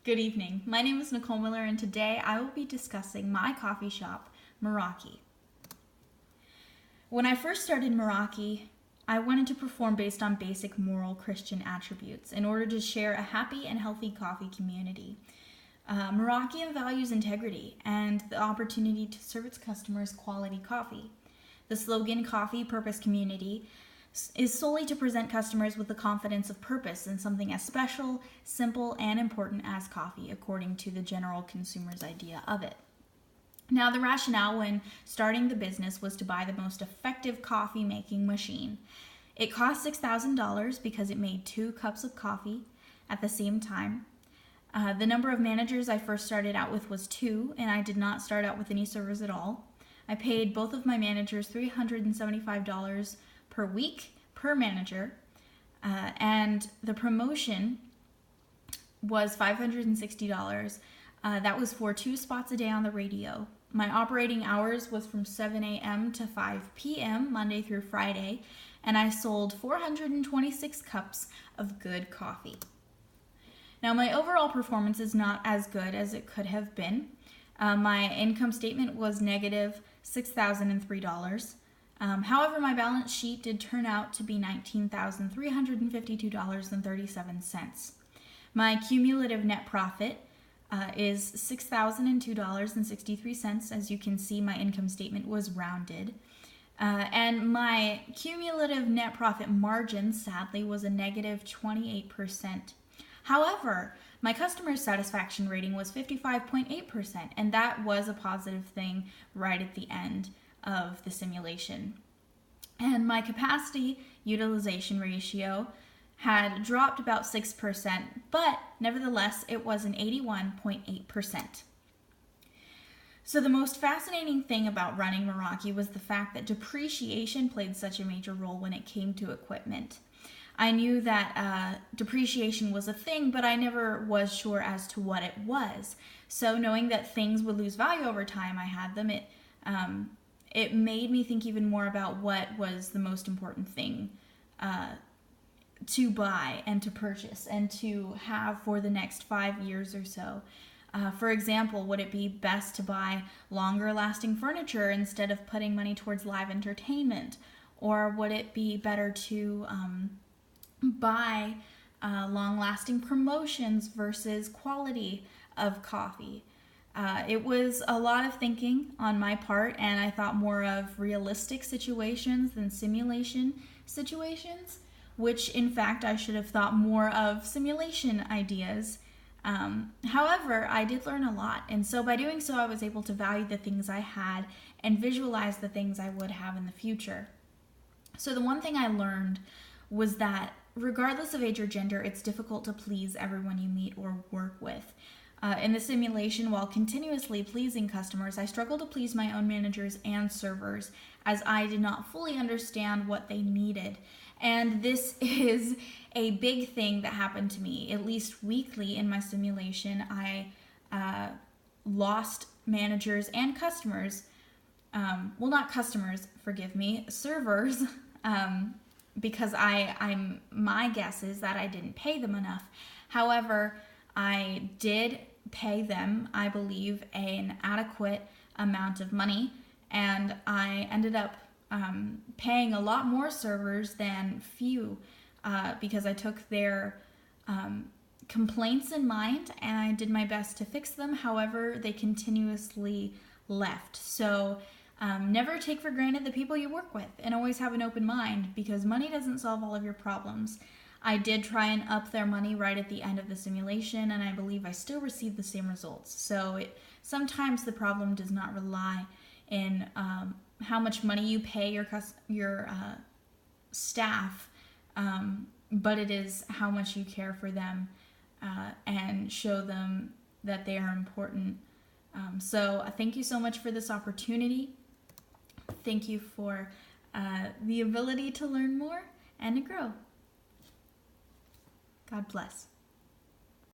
Good evening. My name is Nicole Miller, and today I will be discussing my coffee shop, Meraki. When I first started Meraki, I wanted to perform based on basic moral Christian attributes in order to share a happy and healthy coffee community. Meraki values integrity and the opportunity to serve its customers quality coffee. The slogan, Coffee, Purpose, Community, is solely to present customers with the confidence of purpose in something as special, simple, and important as coffee, according to the general consumer's idea of it. Now, the rationale when starting the business was to buy the most effective coffee making machine. It cost $6,000 because it made 2 cups of coffee at the same time. The number of managers I first started out with was 2, and I did not start out with any servers at all. I paid both of my managers $375 per week per manager, and the promotion was $560. That was for 2 spots a day on the radio. My operating hours was from 7 a.m. to 5 p.m. Monday through Friday, and I sold 426 cups of good coffee. Now, my overall performance is not as good as it could have been. My income statement was negative $6,003. However, my balance sheet did turn out to be $19,352.37. My cumulative net profit is $6,002.63. As you can see, my income statement was rounded. And my cumulative net profit margin, sadly, was a negative 28%. However, my customer satisfaction rating was 55.8%, and that was a positive thing right at the end of the simulation. And my capacity utilization ratio had dropped about 6%, but nevertheless, it was an 81.8%. So the most fascinating thing about running Meraki was the fact that depreciation played such a major role when it came to equipment. I knew that depreciation was a thing, but I never was sure as to what it was. So knowing that things would lose value over time, I had them. It made me think even more about what was the most important thing to buy and to purchase and to have for the next 5 years or so. For example, would it be best to buy longer lasting furniture instead of putting money towards live entertainment? Or would it be better to buy long-lasting promotions versus quality of coffee? It was a lot of thinking on my part, and I thought more of realistic situations than simulation situations, which in fact I should have thought more of simulation ideas. However, I did learn a lot, and so by doing so I was able to value the things I had and visualize the things I would have in the future. So the one thing I learned was that regardless of age or gender, it's difficult to please everyone you meet or work with. In the simulation, while continuously pleasing customers, I struggled to please my own managers and servers as I did not fully understand what they needed. And this is a big thing that happened to me, at least weekly in my simulation. I lost managers and customers. Not customers, forgive me, servers. Because my guess is that I didn't pay them enough. However, I did pay them, I believe, an adequate amount of money, and I ended up paying a lot more servers than few because I took their complaints in mind and I did my best to fix them. However, they continuously left. So never take for granted the people you work with, and always have an open mind, because money doesn't solve all of your problems. I did try and up their money right at the end of the simulation, and I believe I still received the same results. So sometimes the problem does not rely in how much money you pay your staff, but it is how much you care for them and show them that they are important. So thank you so much for this opportunity. Thank you for the ability to learn more and to grow. God bless.